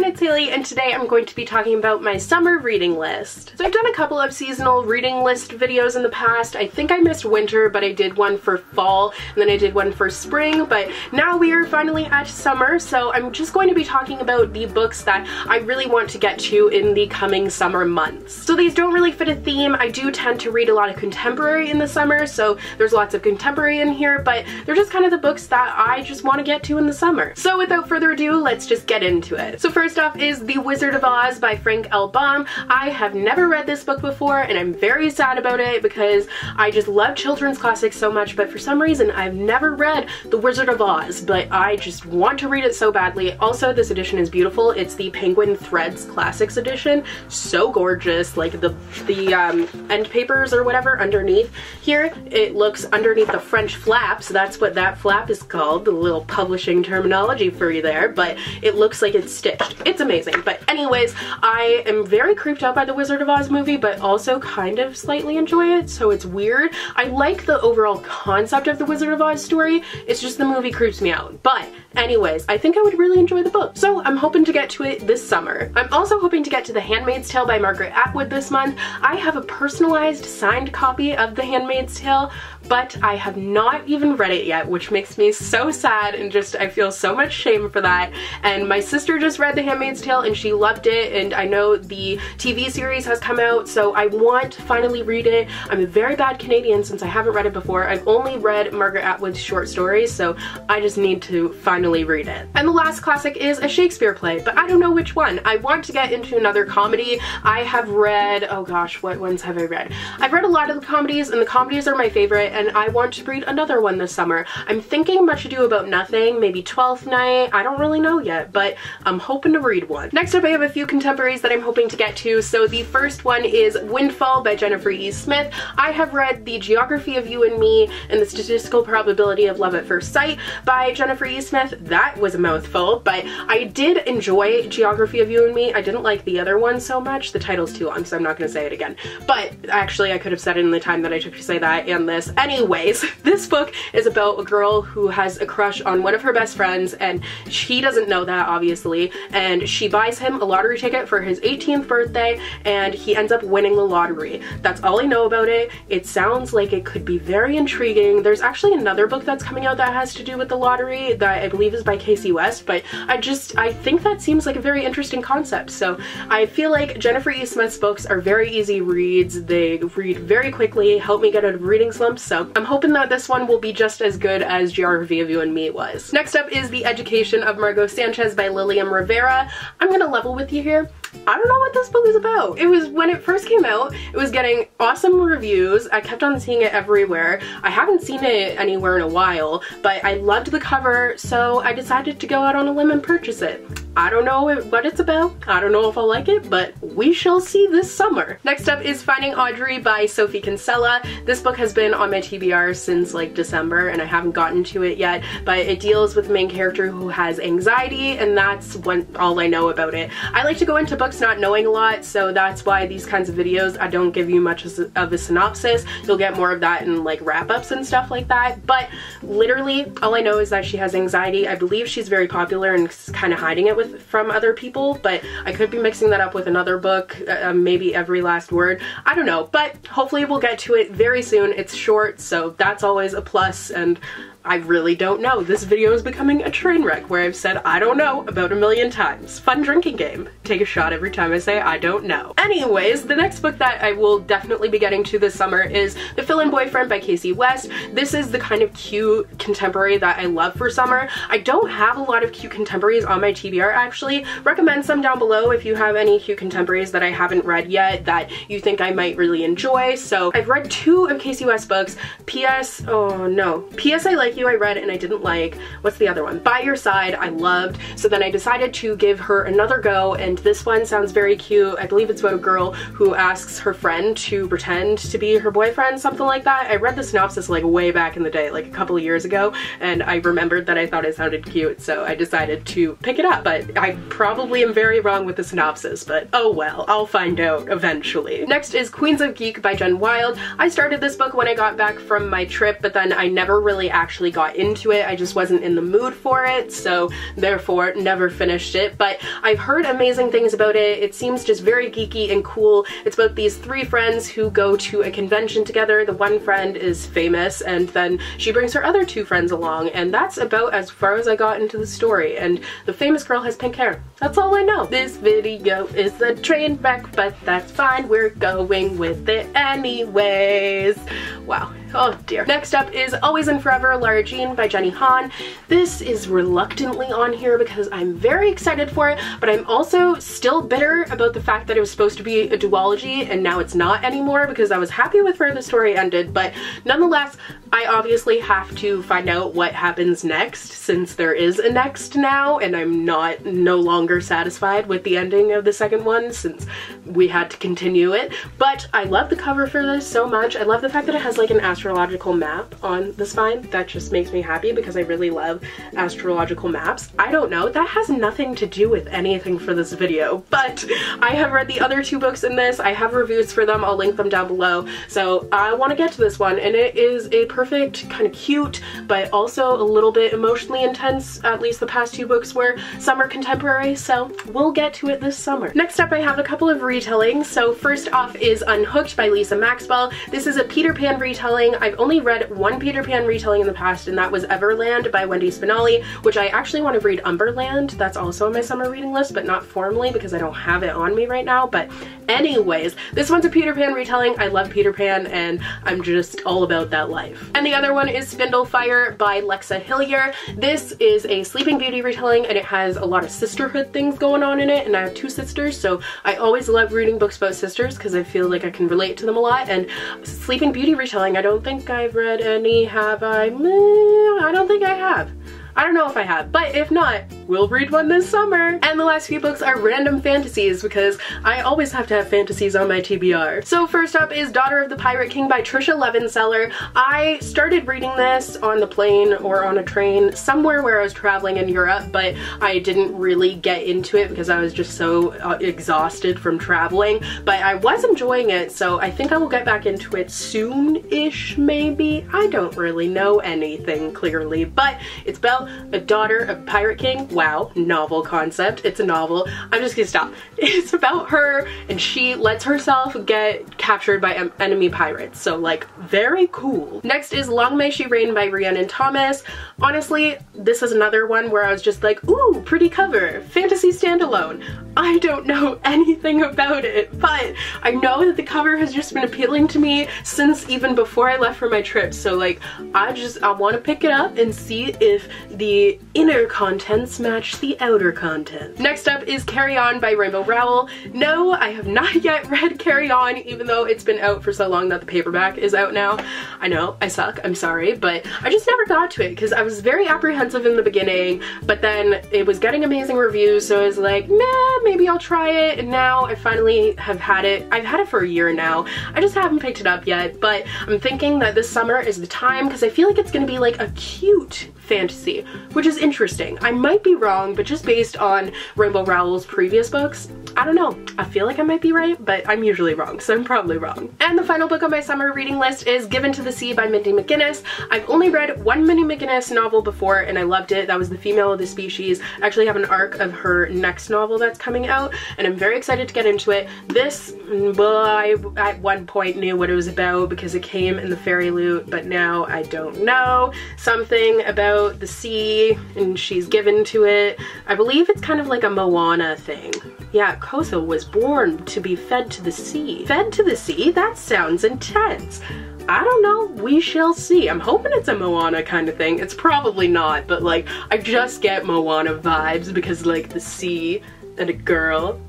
it's Hailey, and today I'm going to be talking about my summer reading list. So I've done a couple of seasonal reading list videos in the past. I think I missed winter, but I did one for fall, and then I did one for spring, but now we are finally at summer, so I'm just going to be talking about the books that I really want to get to in the coming summer months. So these don't really fit a theme. I do tend to read a lot of contemporary in the summer, so there's lots of contemporary in here, but they're just kind of the books that I just want to get to in the summer. So without further ado, let's just get into it. So first off is The Wizard of Oz by Frank L. Baum. I have never read this book before, and I'm very sad about it because I just love children's classics so much, but for some reason I've never read The Wizard of Oz, but I just want to read it so badly. Also, this edition is beautiful. It's the Penguin Threads Classics edition. So gorgeous. Like the end papers or whatever underneath here, it looks underneath the French flap, so that's what that flap is called, the little publishing terminology for you there, but it looks like it's stitched. It's amazing. But anyways, I am very creeped out by the Wizard of Oz movie, but also kind of slightly enjoy it, so it's weird. I like the overall concept of the Wizard of Oz story, it's just the movie creeps me out. But anyways, I think I would really enjoy the book, so I'm hoping to get to it this summer. I'm also hoping to get to The Handmaid's Tale by Margaret Atwood this month. I have a personalized signed copy of The Handmaid's Tale, but I have not even read it yet, which makes me so sad, and just I feel so much shame for that. And my sister just read The Handmaid's Tale and she loved it, and I know the TV series has come out, so I want to finally read it. I'm a very bad Canadian since I haven't read it before. I've only read Margaret Atwood's short stories, so I just need to finally read it. And the last classic is a Shakespeare play, but I don't know which one. I want to get into another comedy. I have read, oh gosh, what ones have I read? I've read a lot of the comedies, and the comedies are my favorite, and I want to read another one this summer. I'm thinking Much Ado About Nothing, maybe Twelfth Night, I don't really know yet, but I'm hoping to read one. Next up, I have a few contemporaries that I'm hoping to get to. So the first one is Windfall by Jennifer E. Smith. I have read The Geography of You and Me and The Statistical Probability of Love at First Sight by Jennifer E. Smith. That was a mouthful, but I did enjoy Geography of You and Me. I didn't like the other one so much. The title's too long, so I'm not going to say it again. But actually, I could have said it in the time that I took to say that and this. Anyways, this book is about a girl who has a crush on one of her best friends, and he doesn't know that, obviously, and she buys him a lottery ticket for his 18th birthday, and he ends up winning the lottery. That's all I know about it. It sounds like it could be very intriguing. There's actually another book that's coming out that has to do with the lottery that I believe is by Casey West, but I think that seems like a very interesting concept. So I feel like Jennifer E. Smith's books are very easy reads. They read very quickly, help me get out of reading slumps, so I'm hoping that this one will be just as good as Geography of You and Me was. Next up is The Education of Margo Sanchez by Lilium Rivera. I'm gonna level with you here. I don't know what this book is about. It was, when it first came out, it was getting awesome reviews. I kept on seeing it everywhere. I haven't seen it anywhere in a while, but I loved the cover, so I decided to go out on a limb and purchase it. I don't know what it's about. I don't know if I'll like it, but we shall see this summer. Next up is Finding Audrey by Sophie Kinsella. This book has been on my TBR since like December, and I haven't gotten to it yet, but it deals with the main character who has anxiety, and that's all I know about it. I like to go into books not knowing a lot, so that's why these kinds of videos, I don't give you much of a synopsis. You'll get more of that in like wrap-ups and stuff like that, but literally all I know is that she has anxiety. I believe she's very popular and kind of hiding it from other people, but I could be mixing that up with another book, maybe Every Last Word. I don't know, but hopefully we'll get to it very soon. It's short, so that's always a plus, and I really don't know. This video is becoming a train wreck where I've said I don't know about 1,000,000 times. Fun drinking game. Take a shot every time I say I don't know. Anyways, the next book that I will definitely be getting to this summer is The Fill-In Boyfriend by Casey West. This is the kind of cute contemporary that I love for summer. I don't have a lot of cute contemporaries on my TBR actually. Recommend some down below if you have any cute contemporaries that I haven't read yet that you think I might really enjoy. So I've read 2 of Casey West's books. P.S. Oh no. P.S. I Like You I read and I didn't like. What's the other one? By Your Side I loved. So then I decided to give her another go, and this one sounds very cute. I believe it's about a girl who asks her friend to pretend to be her boyfriend, something like that. I read the synopsis like way back in the day, like a couple of years ago, and I remembered that I thought it sounded cute, so I decided to pick it up. But I probably am very wrong with the synopsis, but oh well, I'll find out eventually. Next is Queens of Geek by Jen Wilde. I started this book when I got back from my trip, but then I never really actually actually got into it. I just wasn't in the mood for it, so therefore never finished it. But I've heard amazing things about it. It seems just very geeky and cool. It's about these 3 friends who go to a convention together. The one friend is famous, and then she brings her other 2 friends along, and that's about as far as I got into the story. And the famous girl has pink hair. That's all I know. This video is a train wreck, but that's fine. We're going with it anyways. Wow. Oh dear. Next up is Always and Forever, Lara Jean by Jenny Han. This is reluctantly on here because I'm very excited for it, but I'm also still bitter about the fact that it was supposed to be a duology and now it's not anymore, because I was happy with where the story ended. But nonetheless, I obviously have to find out what happens next, since there is a next now, and I'm no longer satisfied with the ending of the second one since we had to continue it. But I love the cover for this so much. I love the fact that it has like an astrological map on the spine. That just makes me happy because I really love astrological maps. I don't know, that has nothing to do with anything for this video, but I have read the other 2 books in this. I have reviews for them. I'll link them down below. So I want to get to this one, and it is a perfect, kind of cute, but also a little bit emotionally intense. At least the past 2 books were summer contemporary, so we'll get to it this summer. Next up, I have a couple of retellings. So first off is Unhooked by Lisa Maxwell. This is a Peter Pan retelling. I've only read 1 Peter Pan retelling in the past, and that was Everland by Wendy Spinelli, which I actually want to read Umberland. That's also on my summer reading list, but not formally because I don't have it on me right now. But anyways, this one's a Peter Pan retelling. I love Peter Pan, and I'm just all about that life. And the other one is Spindle Fire by Lexa Hillier. This is a Sleeping Beauty retelling, and it has a lot of sisterhood things going on in it, and I have 2 sisters, so I always love reading books about sisters because I feel like I can relate to them a lot. And Sleeping Beauty retelling, I don't think I've read any, have I? I don't think I have. I don't know if I have, but if not, we'll read one this summer. And the last few books are random fantasies because I always have to have fantasies on my TBR. So first up is Daughter of the Pirate King by Trisha Levenseller. I started reading this on the plane or on a train somewhere where I was traveling in Europe, but I didn't really get into it because I was just so exhausted from traveling, but I was enjoying it, so I think I will get back into it soon-ish, maybe. I don't really know anything clearly, but it's Belle, a daughter of Pirate King. Wow, novel concept. It's a novel. I'm just gonna stop. It's about her, and she lets herself get captured by enemy pirates, so like very cool. Next is Long May She Reign by Rhiannon Thomas. Honestly, this is another one where I was just like, ooh, pretty cover, fantasy standalone. I don't know anything about it, but I know that the cover has just been appealing to me since even before I left for my trip, so like I want to pick it up and see if the inner contents match the outer content. Next up is Carry On by Rainbow Rowell. No, I have not yet read Carry On, even though it's been out for so long that the paperback is out now. I know, I suck, I'm sorry, but I just never got to it because I was very apprehensive in the beginning, but then it was getting amazing reviews, so I was like, meh, maybe I'll try it, and now I finally have had it. I've had it for a year now. I just haven't picked it up yet, but I'm thinking that this summer is the time because I feel like it's gonna be like a cute fantasy, which is interesting. I might be wrong, but just based on Rainbow Rowell's previous books, I don't know. I feel like I might be right, but I'm usually wrong, so I'm probably wrong. And the final book on my summer reading list is Given to the Sea by Mindy Mcginnis. I've only read 1 Mindy Mcginnis novel before, and I loved it. That was The Female of the Species. I actually have an arc of her next novel that's coming out, and I'm very excited to get into it. This, well, I at one point knew what it was about because it came in the fairy loot, but now I don't know. Something about the sea, and she's given to it. I believe it's kind of like a Moana thing. Yeah, Kosa was born to be fed to the sea. Fed to the sea? That sounds intense. I don't know, we shall see. I'm hoping it's a Moana kind of thing. It's probably not, but like, I just get Moana vibes because like the sea and a girl,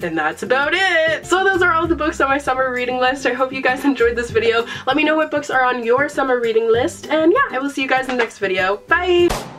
and that's about it. So those are all the books on my summer reading list. I hope you guys enjoyed this video. Let me know what books are on your summer reading list, and yeah, I will see you guys in the next video. Bye!